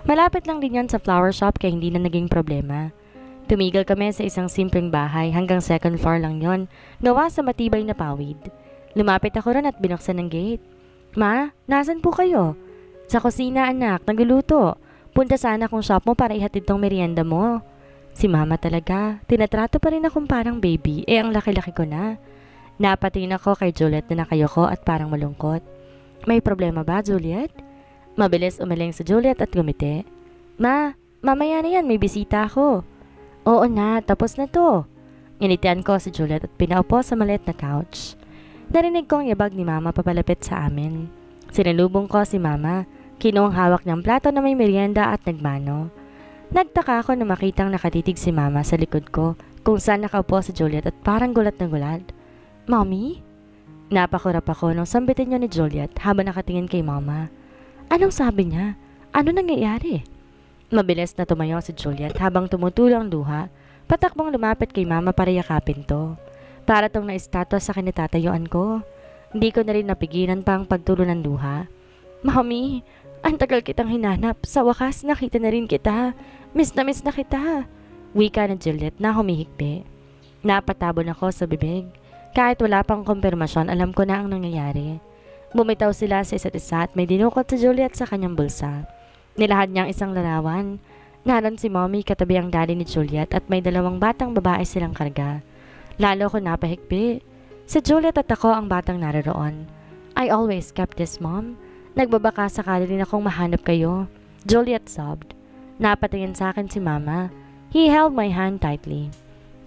Malapit lang din yan sa flower shop kaya hindi na naging problema. Tumigil kami sa isang simpleng bahay hanggang second floor lang yon, gawa sa matibay na pawid. Lumapit ako ron at binuksan ng gate. Ma, nasan po kayo? Sa kusina anak, nagluluto. Punta sana akong shop mo para ihatid tong merienda mo. Si mama talaga, tinatrato pa rin akong parang baby, ang laki-laki ko na. Napatingin ako kay Juliet na nakayoko at parang malungkot. May problema ba, Juliet? Mabilis umaling si Juliet at gumiti. Ma, mamaya na yan, may bisita ako. Oo na, tapos na to. Nginitian ko si Juliet at pinaupo sa maliit na couch. Narinig kong yabag ni mama papalapit sa amin. Sinalubong ko si mama, kinuhang hawak niyang plato na may merienda at nagmano. Nagtaka ako na makitang nakatitig si mama sa likod ko kung saan nakaupo si Juliet at parang gulat na gulat. Mommy? Napakurap ako nung sambitin niyo ni Juliet habang nakatingin kay mama. Anong sabi niya? Ano nangyayari? Mabilis na tumayo si Juliet habang tumutulo ang luha, patakbong lumapit kay mama para yakapin to. Para tong na-estatwa sa kinitatayuan ko. Hindi ko na rin napigilan pa ang pagtulo ng luha. Mommy, ang tagal kitang hinanap. Sa wakas nakita na rin kita. Miss na kita. Wika na Juliet na humihikbi. Napatabon ako sa bibig. Kahit wala pang kumpirmasyon, alam ko na ang nangyayari. Bumitaw sila sa isa't isa at may dinukot si Juliet sa kanyang bulsa. Nilahad niyang isang larawan. Naroon si Mommy katabi ang daddy ni Juliet at may dalawang batang babae silang karga. Lalo ko napahikbi. Si Juliet at ako ang batang naroon. I always kept this, Mom. Nagbabaka sakali din akong mahanap kayo. Juliet sobbed. Napatingin sa akin si Mama. He held my hand tightly.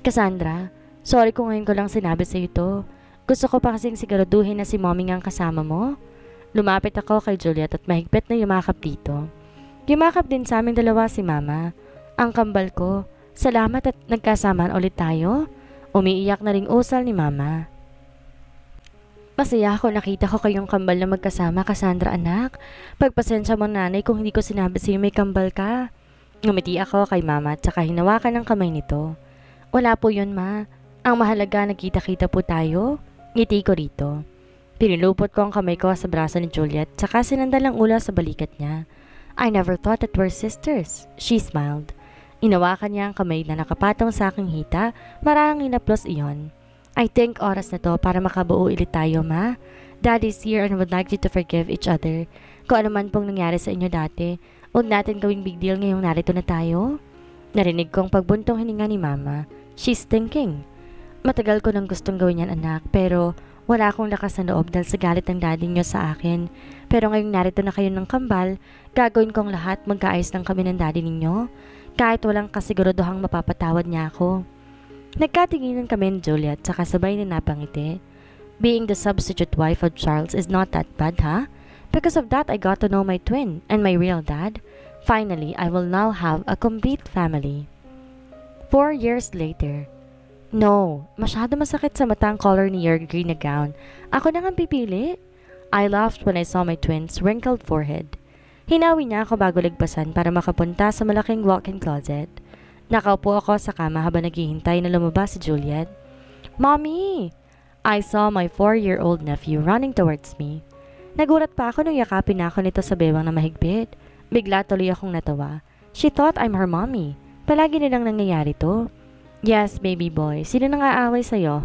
Cassandra, sorry kung ngayon ko lang sinabi sa ito. Gusto ko pa kasing siguraduhin na si Mommy ang kasama mo. Lumapit ako kay Juliet at mahigpit na yumakap dito. Yumakap din sa aming dalawa si Mama. Ang kambal ko. Salamat at nagkasamaan ulit tayo. Umiiyak na ring usal ni Mama. Masaya ako nakita ko kayong kambal na magkasama, Cassandra anak. Pagpasensya mo nanay kung hindi ko sinabi sa'yo may kambal ka. Ngumiti ako kay Mama at saka hinawakan ng kamay nito. Wala po yun, Ma. Ang mahalaga nagkita-kita po tayo. Ngiti ko rito. Pinilupot ko ang kamay ko sa braso ni Juliet saka sinandal ang ulo sa balikat niya. I never thought that we're sisters. She smiled. Inawakan niya ang kamay na nakapatong sa aking hita, marahang inaplos iyon. I think oras na to para makabuo ulit tayo, Ma. Daddy's here and would like you to forgive each other. Kung ano man pong nangyari sa inyo dati, huwag natin gawing big deal ngayong narito na tayo. Narinig kong pagbuntong hininga ni Mama. She's thinking. Matagal ko nang gustong gawin yan anak, pero wala akong lakas na loob dahil sa galit ng daddy niyo sa akin. Pero ngayong narito na kayo ng kambal, gagawin kong lahat magkaayos lang kami ng daddy ninyo. Kahit walang kasiguraduhang mapapatawad niya ako. Nagkatinginan kami ni Juliet saka sabay na napangiti. Being the substitute wife of Charles is not that bad, huh? Because of that, I got to know my twin and my real dad. Finally, I will now have a complete family. 4 years later. No, masyado masakit sa mata ang color ni your green na gown. Ako na nga pipili. I laughed when I saw my twin's wrinkled forehead. Hinawi niya ako bago lagpasan para makapunta sa malaking walk-in closet. Nakaupo ako sa kama habang naghihintay na lumabas si Juliet. Mommy! I saw my 4-year-old nephew running towards me. Nagulat pa ako nung yakapin na ako nito sa bewang na mahigpit. Bigla tuloy akong natawa. She thought I'm her mommy. Palagi nilang nangyayari to. Yes, baby boy. Sino nang aaway sa'yo,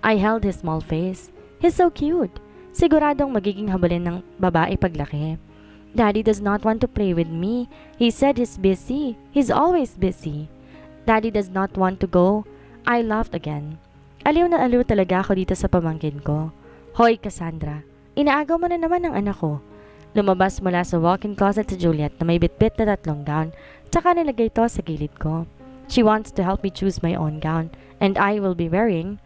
I held his small face. He's so cute. Siguradong magiging habulin ng babae paglaki. Daddy does not want to play with me. He said he's busy. He's always busy. Daddy does not want to go. I laughed again. Aliw na aliw talaga ako dito sa pamangkin ko. Hoy, Cassandra. Inaagaw mo na naman ang anak ko. Lumabas mula sa walk-in closet si Juliet na may bitbit na 3 gown, tsaka nilagay ito sa gilid ko. She wants to help me choose my own gown, and I will be wearing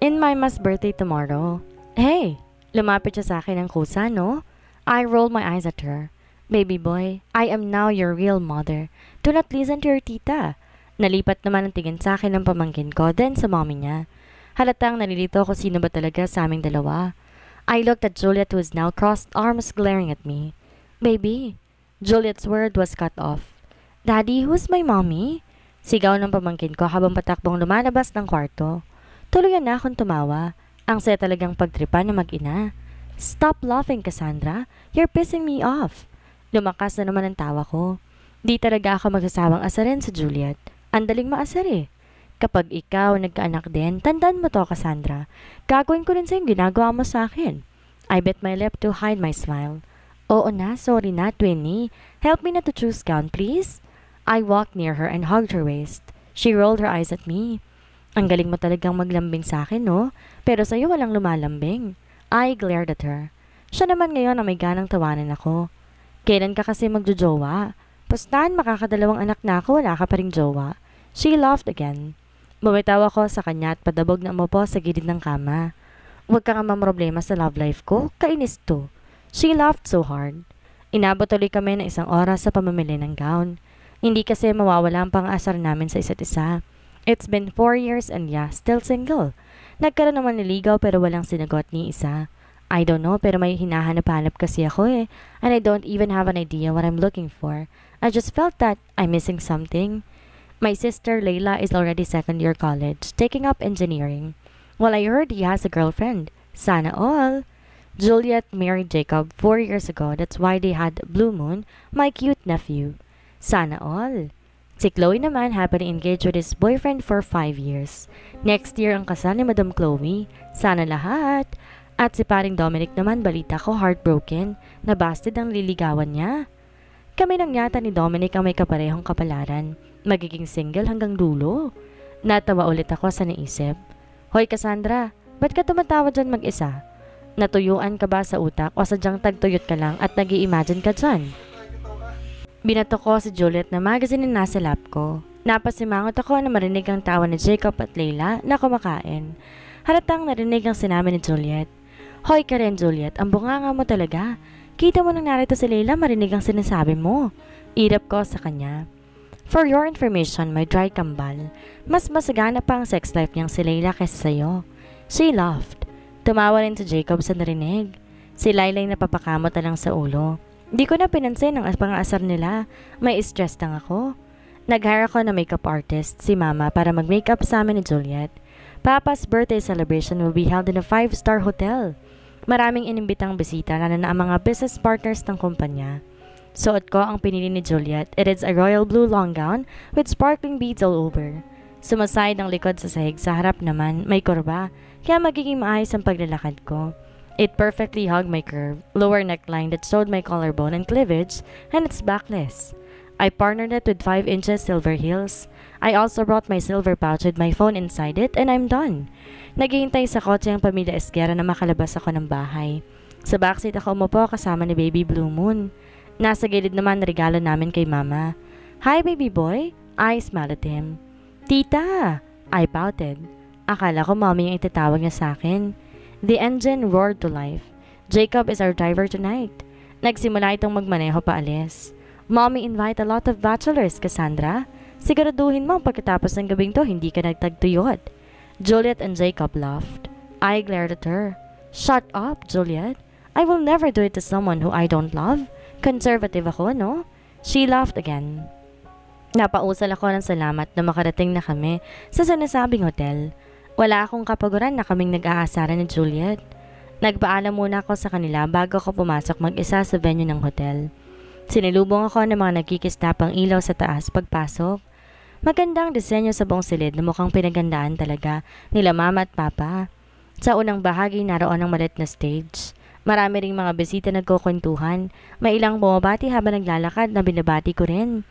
in my ma's birthday tomorrow. Hey! Lumapit siya sa akin ng kusa, no? I rolled my eyes at her. Baby boy, I am now your real mother. Do not listen to your tita. Nalipat naman ang tingin sa akin ng pamangkin ko, then sa mommy niya. Halatang nalilito ko sino ba talaga sa aming dalawa. I looked at Juliet who was now crossed arms glaring at me. Baby. Juliet's word was cut off. Daddy, who's my mommy? Sigaw ng pamangkin ko habang patakbong lumalabas ng kwarto. Tuluyan na akong tumawa. Ang saya talagang pagtripan na mag-ina. Stop laughing, Cassandra. You're pissing me off. Lumakas na naman ang tawa ko. Di talaga ako magsasawang asarin sa Juliet. Ang daling maasar eh. Kapag ikaw nagkaanak din, tandaan mo to, Cassandra. Gagawin ko rin sa yung ginagawa mo sa akin. I bit my lip to hide my smile. Oo na, sorry na, Twinnie. Help me na to choose gown, please. I walked near her and hugged her waist. She rolled her eyes at me. Ang galing mo talagang maglambing sa akin, no? Pero sa'yo walang lumalambing. I glared at her. Siya naman ngayon ang may ganang tawanan ako. Kailan ka kasi magjojowa? Pustahan, makakadalawang anak na ako, wala ka pa ring jowa. She laughed again. Bumitaw ako sa kanya at padabog na umupo sa gilid ng kama. Huwag ka nga mamroblema sa love life ko, kainis to. She laughed so hard. Inabot ulit kami ng 1 oras sa pamamili ng gown. Hindi kasi mawawala ang pang-asar namin sa isa't isa. It's been 4 years and yeah, still single. Nagkaroon naman niligaw pero walang sinagot ni isa. I don't know pero may hinahanap-hanap kasi ako eh. And I don't even have an idea what I'm looking for. I just felt that I'm missing something. My sister Layla is already 2nd year college, taking up engineering. Well, I heard he has a girlfriend. Sana all. Juliet married Jacob 4 years ago. That's why they had Blue Moon, my cute nephew. Sana all. Si Chloe naman happily engaged with his boyfriend for 5 years. Next year ang kasal ni Madam Chloe. Sana lahat. At si paring Dominic naman balita ko heartbroken. Nabasted ang liligawan niya. Kami lang yata ni Dominic ang may kaparehong kapalaran. Magiging single hanggang dulo. Natawa ulit ako sa naisip. Hoy Cassandra, ba't ka tumatawa dyan mag-isa? Natuyuan ka ba sa utak o sadyang tagtuyot ka lang at nag-i-imagine ka dyan? Binato ko si Juliet na magazine na nasa lap ko. Napasimangot ako na marinig ang tawa ni Jacob at Layla na kumakain. Halatang narinig ang sinabi ni Juliet. Hoy ka rin Juliet, ang bunganga mo talaga. Kita mo nang narito si Layla marinig ang sinasabi mo. Irap ko sa kanya. For your information, my dry kambal, mas masagana pa ang sex life niyang si Layla kaysa sa'yo. She laughed. Tumawa rin si Jacob sa narinig. Si Laylay napapakamot na lang sa ulo. Di ko na pinansin ang pang-aasar nila. May stress lang ako. Nag-hire ako na makeup artist, si Mama, para mag-makeup sa amin ni Juliet. Papa's birthday celebration will be held in a 5-star hotel. Maraming inimbitang bisita na ang mga business partners ng kumpanya. Suot ko ang pinili ni Juliet. It is a royal blue long gown with sparkling beads all over. Sumaside ang likod sa sahig, sa harap naman may kurba, kaya magiging maayos ang paglalakad ko. It perfectly hugged my curve, lower neckline that showed my collarbone and cleavage, and it's backless. I partnered it with 5 inches silver heels. I also brought my silver pouch with my phone inside it, and I'm done. Naghihintay sa kotse ang pamilya Esguerra na makalabas ako ng bahay. Sa backseat ako umupo kasama ni Baby Blue Moon. Nasa gilid naman regalo namin kay Mama. Hi, baby boy. I smiled at him. Tita! I pouted. Akala ko mommy ang itatawag niya sa akin. The engine roared to life. Jacob is our driver tonight. Nagsimula itong magmaneho paalis. Mommy invite a lot of bachelors, Cassandra. Siguraduhin mo pagkatapos ng gabing to hindi ka nagtagtuyot. Juliet and Jacob laughed. I glared at her. Shut up, Juliet. I will never do it to someone who I don't love. Conservative ako, no? She laughed again. Napausal ako ng salamat na makarating na kami sa sinasabing hotel. Wala akong kapaguran na kaming nag-aasaran ni Juliet. Nagpaalam muna ako sa kanila bago ako pumasok mag-isa sa venue ng hotel. Sinilubong ako ng mga nagkikistapang ilaw sa taas pagpasok. Magandang disenyo sa buong silid na mukhang pinagandaan talaga nila Mama at Papa. Sa unang bahagi naroon ang maliit na stage. Marami ring mga bisita nagkukwentuhan. May ilang bumabati habang naglalakad na binabati ko rin.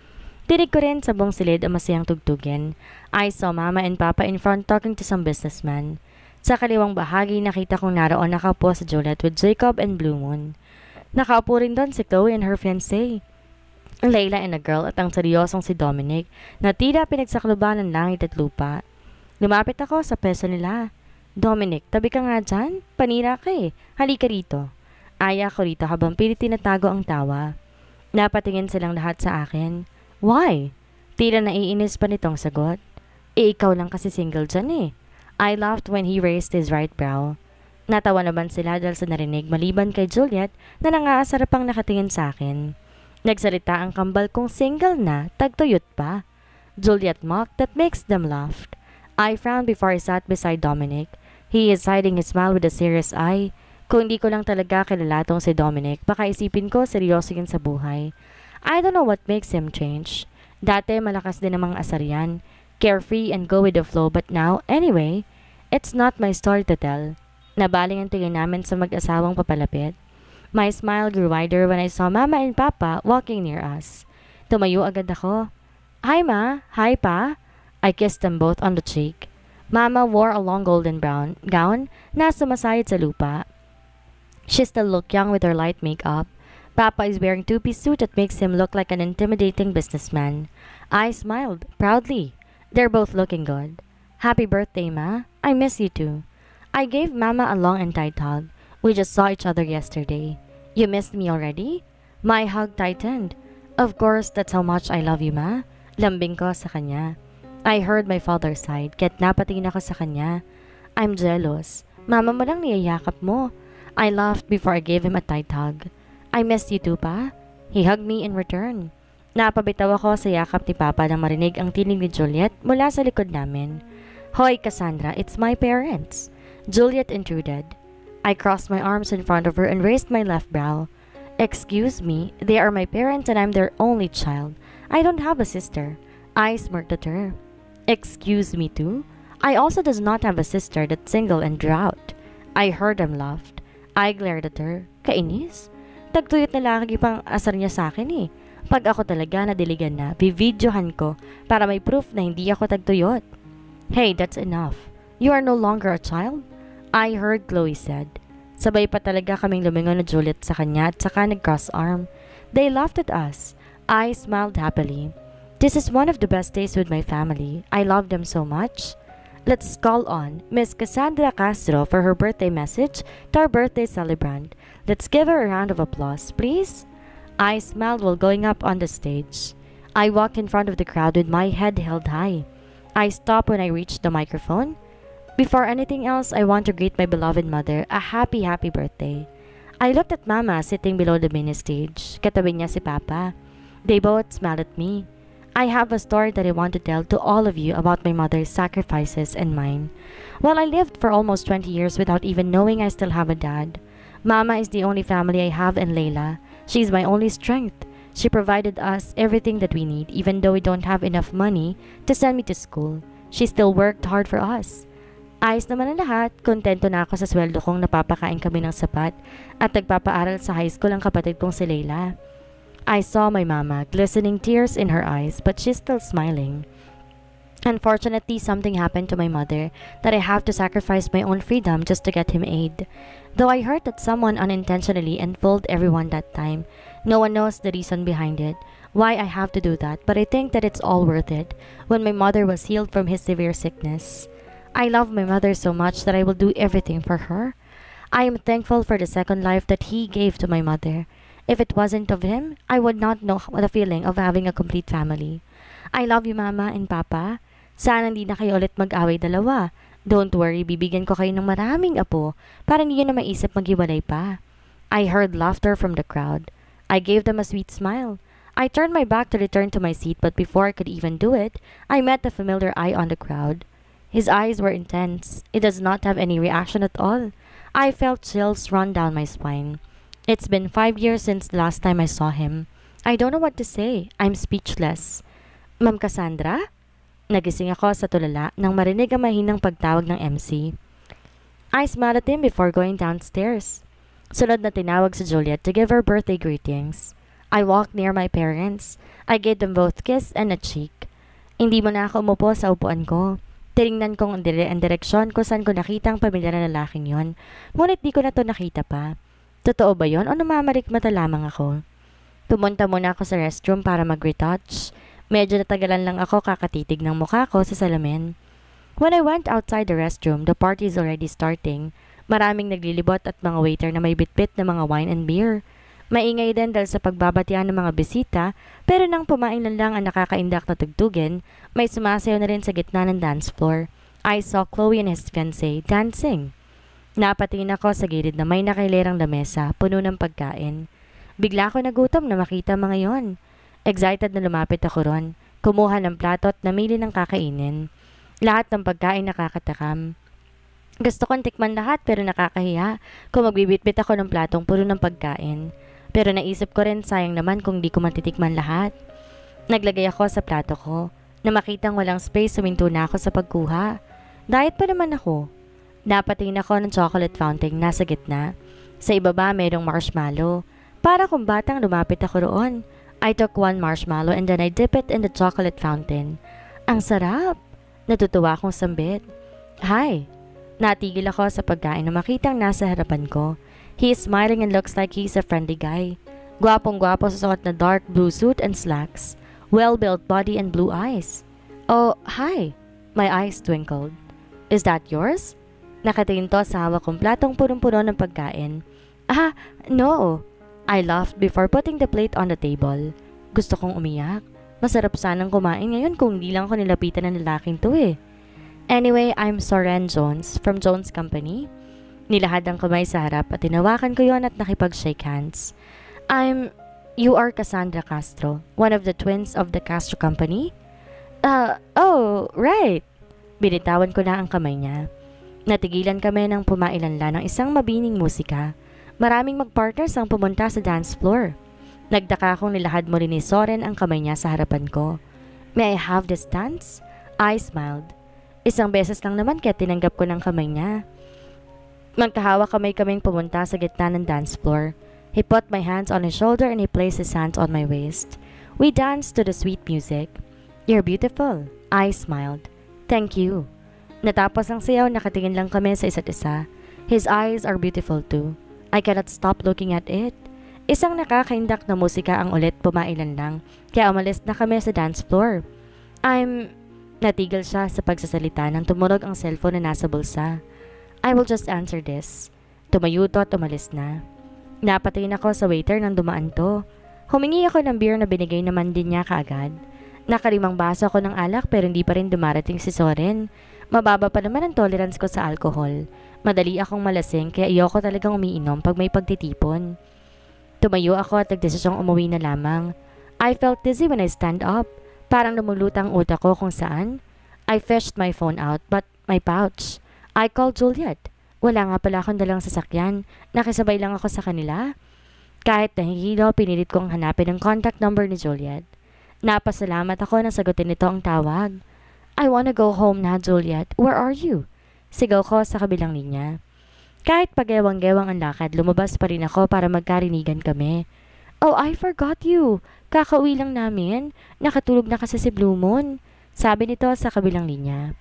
Tinig ko rin sa buong silid ang masayang tugtugin. I saw Mama and Papa in front talking to some businessman. Sa kaliwang bahagi nakita kong naroon nakaupo sa Juliet with Jacob and Blue Moon. Nakaupo rin doon si Chloe and her fiancé. Layla and a girl at ang seryosong si Dominic na tila pinagsakluban ng langit at lupa. Lumapit ako sa peso nila. Dominic, tabi ka nga dyan? Panira ka eh. Halika rito. Aya ko rito habang pilit tinatago ang tawa. Napatingin silang lahat sa akin. Why? Tila naiinis pa nitong sagot. Ikaw lang kasi single dyan eh. I laughed when he raised his right brow. Natawa naman sila dahil sa narinig maliban kay Juliet na nangaasar pang nakatingin sa akin. Nagsalita ang kambal kong single na, tagtuyot pa. Juliet mocked that makes them laugh. I frowned before I sat beside Dominic. He is hiding his smile with a serious eye. Kung hindi ko lang talaga kilala tong si Dominic, baka isipin ko seryoso yun sa buhay. I don't know what makes him change. Dati malakas din namang asar yan, carefree and go with the flow, but now, anyway, it's not my story to tell. Nabaling ang tingin namin sa mag-asawang papalapit. My smile grew wider when I saw Mama and Papa walking near us. Tumayo agad ako. Hi Ma, hi Pa. I kissed them both on the cheek. Mama wore a long golden brown gown na sumasayad sa lupa. She still looked young with her light makeup. Papa is wearing two-piece suit that makes him look like an intimidating businessman. I smiled proudly. They're both looking good. Happy birthday, Ma. I miss you too. I gave Mama a long and tight hug. We just saw each other yesterday. You missed me already? My hug tightened. Of course, that's how much I love you, Ma. Lambing ko sa kanya. I heard my father's side, kaya't napatingin ako sa kanya. I'm jealous. Mama mo lang niyayakap mo. I laughed before I gave him a tight hug. I missed you too, Pa. He hugged me in return. Napabitaw ako sa yakap ni Papa nang marinig ang tinig ni Juliet mula sa likod namin. Hoy, Cassandra, it's my parents. Juliet intruded. I crossed my arms in front of her and raised my left brow. Excuse me, they are my parents and I'm their only child. I don't have a sister. I smirked at her. Excuse me too? I also does not have a sister that's single and drought. I heard them laughed. I glared at her. Kainis? Tagtuyot na lagi pang asar niya sa akin eh. Pag ako talaga nadiligan na, bividyohan ko para may proof na hindi ako tagtuyot. Hey, that's enough. You are no longer a child? I heard Chloe said. Sabay pa talaga kaming lumingon na Juliet sa kanya at saka nag-cross arm. They laughed at us. I smiled happily. This is one of the best days with my family. I love them so much. Let's call on Miss Cassandra Castro for her birthday message to our birthday celebrant. Let's give her a round of applause, please. I smiled while going up on the stage. I walked in front of the crowd with my head held high. I stopped when I reached the microphone. Before anything else, I want to greet my beloved mother a happy, happy birthday. I looked at Mama sitting below the mini stage. Katabi niya si Papa. They both smiled at me. I have a story that I want to tell to all of you about my mother's sacrifices and mine. Well, I lived for almost 20 years without even knowing I still have a dad. Mama is the only family I have in Layla. She's my only strength. She provided us everything that we need, even though we don't have enough money to send me to school. She still worked hard for us. Ayos naman ang lahat, kontento na ako sa sweldo kong napapakain kami ng sapat at nagpapaaral sa high school ang kapatid kong si Layla. I saw my mama, glistening tears in her eyes, but she's still smiling. Unfortunately, something happened to my mother that I have to sacrifice my own freedom just to get him aid. Though I heard that someone unintentionally enfolded everyone that time, no one knows the reason behind it, why I have to do that, but I think that it's all worth it when my mother was healed from his severe sickness. I love my mother so much that I will do everything for her. I am thankful for the second life that he gave to my mother. If it wasn't of him, I would not know the feeling of having a complete family. I love you, Mama and Papa. Sana hindi na kayo ulit mag-away dalawa. Don't worry, bibigyan ko kayo ng maraming apo para hindi nyo na maisip maghiwalay pa. I heard laughter from the crowd. I gave them a sweet smile. I turned my back to return to my seat, but before I could even do it, I met the familiar eye on the crowd. His eyes were intense. It does not have any reaction at all. I felt chills run down my spine. It's been 5 years since the last time I saw him. I don't know what to say. I'm speechless. Ma'am Cassandra? Nagising ako sa tulala nang marinig ang mahinang pagtawag ng MC. I smiled at him before going downstairs. Sunod na tinawag si Juliet to give her birthday greetings. I walked near my parents. I gave them both a kiss and a cheek. Hindi mo na ako umupo sa upuan ko. Tinignan kong ang direksyon kung saan ko nakita ang pamilya na lalaking yon. Ngunit di ko na to nakita pa. Totoo ba yon o namamarikmata lamang ako? Pumunta muna ako sa restroom para mag-retouch. Medyo natagalan lang ako kakatitig ng mukha ko sa salamin. When I went outside the restroom, the party is already starting. Maraming naglilibot at mga waiter na may bitbit na mga wine and beer. Maingay din dahil sa pagbabatian ng mga bisita, pero nang pumain lang ang nakakaindak na tugtugin, may sumasayaw na rin sa gitna ng dance floor. I saw Chloe and his fiancé dancing. Napatingin ako sa gilid na may nakailerang lamesa, puno ng pagkain. Bigla ako nagutom na makita mga yon. Excited na lumapit ako ron, kumuha ng plato at namili ng kakainin. Lahat ng pagkain nakakatakam. Gusto kong tikman lahat pero nakakahiya kung magbibitbit ako ng platong puro ng pagkain. Pero naisip ko rin sayang naman kung di ko matitikman lahat. Naglagay ako sa plato ko. Na makitang walang space, suminto na ako sa pagkuha. Diet pa naman ako. Napatingin ako ng chocolate fountain nasa gitna. Sa ibaba mayroong marshmallow. Para kung batang lumapit ako roon. I took one marshmallow and then I dip it in the chocolate fountain. Ang sarap! Natutuwa akong sambit. Hi! Natigil ako sa pagkain na makitang nasa harapan ko. He is smiling and looks like he's a friendly guy. Gwapong-gwapo sa suot na dark blue suit and slacks. Well-built body and blue eyes. Oh, hi! My eyes twinkled. Is that yours? Nakatingin to sa hawak kong platong punong-puno ng pagkain. Ah, no! I laughed before putting the plate on the table. Gusto kong umiyak. Masarap sanang kumain ngayon kung di lang ako nilapitan ng lalaking to eh. Anyway, I'm Soren Jones from Jones Company. Nilahad ang kamay sa harap at tinawakan ko yon at nakipag-shake hands. You are Cassandra Castro, one of the twins of the Castro Company? Oh, right. Binitawan ko na ang kamay niya. Natigilan kami ng pumailanla ng isang mabining musika. Maraming magpartners ang pumunta sa dance floor. Nagtaka akong nilahad mo rin ni Soren ang kamay niya sa harapan ko. May I have this dance? I smiled. Isang beses lang naman kaya tinanggap ko ng kamay niya. Magkahawak kaming pumunta sa gitna ng dance floor. He put my hands on his shoulder and he placed his hands on my waist. We danced to the sweet music. You're beautiful. I smiled. Thank you. Natapos ang sayaw, nakatingin lang kami sa isa't isa. His eyes are beautiful too. I cannot stop looking at it. Isang nakakaindak na musika ang ulit pumailan lang, kaya umalis na kami sa dance floor. Natigil siya sa pagsasalita nang tumunog ang cellphone na nasa bulsa. I will just answer this. Tumayo to at umalis na. Napatingin ako sa waiter nang dumaan to. Humingi ako ng beer na binigay naman din niya kaagad. Nakalimang baso ako ng alak pero hindi pa rin dumarating si Soren. Mababa pa naman ang tolerance ko sa alcohol. Madali akong malasing kaya ayoko talagang umiinom pag may pagtitipon. Tumayo ako at nagdesisyong umuwi na lamang. I felt dizzy when I stand up. Parang lumulutang utak ko kung saan. I fished my phone out but my pouch. I called Juliet. Wala nga pala akong dalang sasakyan. Nakisabay lang ako sa kanila. Kahit nahihilo, pinilit kong hanapin ang contact number ni Juliet. Napasalamat ako na sagutin nito ang tawag. I wanna go home na, Juliet. Where are you? Sigaw ko sa kabilang linya. Kahit pagewang-gewang ang lakad, lumabas pa rin ako para magkarinigan kami. Oh, I forgot you. Kakauwi lang namin. Nakatulog na kasi si Blue Moon. Sabi nito sa kabilang linya.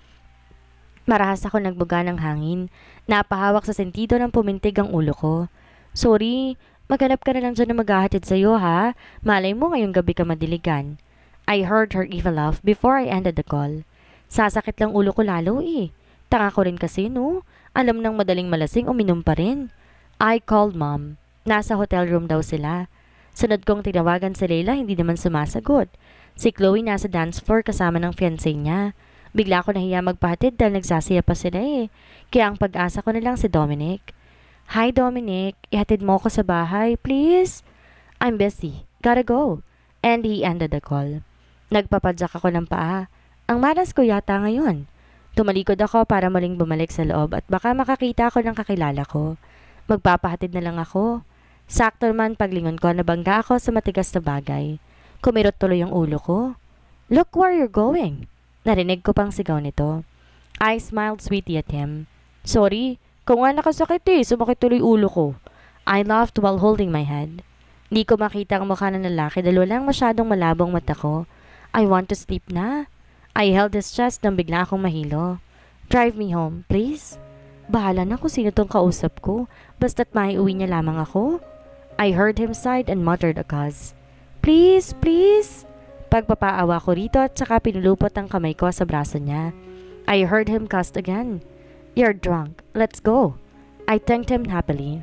Marahas ako nagbuga ng hangin. Napahawak sa sentido ng pumintig ang ulo ko. Sorry, maghanap ka na lang dyan na maghahatid sa'yo ha. Malay mo ngayong gabi ka madiligan. I heard her evil laugh before I ended the call. Sasakit lang ulo ko lalo eh. Tanga ko rin kasi no. Alam nang madaling malasing uminom pa rin. I called mom. Nasa hotel room daw sila. Sunod kong tinawagan si Leila, hindi naman sumasagot. Si Chloe nasa dance floor kasama ng fiancé niya. Bigla ko nahiya magpahatid dahil nagsasaya pa sila eh. Kaya ang pag-asa ko na lang si Dominic. Hi Dominic, ihatid mo ko sa bahay, please? I'm busy. Gotta go. And he ended the call. Nagpapadyak ako ng paa. Ang malas ko yata ngayon. Tumalikod ako para muling bumalik sa loob at baka makakita ako ng kakilala ko. Magpapahatid na lang ako. Sakto naman paglingon ko, nabangga ako sa matigas na bagay. Kumirot tuloy yung ulo ko. Look where you're going. Narinig ko pang sigaw nito. I smiled sweetly at him. Sorry, kung nga nakasakit eh, sumakit tuloy ulo ko. I laughed while holding my head. Di ko makita ang mukha ng lalaki dahil walang masyadong malabong mata ko. I want to sleep na. I held his chest nang bigla akong mahilo. Drive me home, please. Bahala na kung sino tong kausap ko. Basta't maiuwi niya lamang ako. I heard him sigh and muttered a cause. Please, please. Pagpapaawa ko rito at saka pinulupot ang kamay ko sa braso niya. I heard him cuss again. You're drunk. Let's go. I thanked him happily.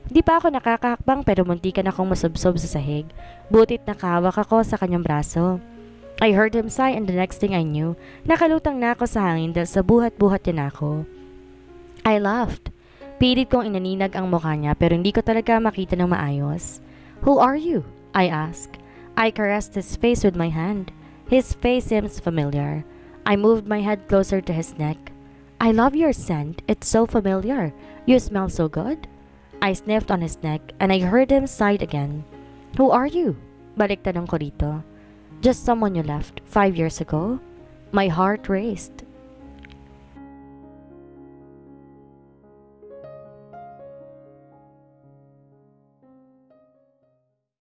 Di pa ako nakakahakbang pero muntikan akong masubsob sa sahig. Butit nakahawak ako sa kanyang braso. I heard him sigh and the next thing I knew, nakalutang na ako sa hangin dahil sa buhat-buhat niya na ako. I laughed. Pilit kong inaninag ang mukha niya pero hindi ko talaga makita ng maayos. Who are you? I asked. I caressed his face with my hand. His face seems familiar. I moved my head closer to his neck. I love your scent. It's so familiar. You smell so good. I sniffed on his neck and I heard him sigh again. Who are you? Balik tanong ko rito. Just someone you left 5 years ago. My heart raced.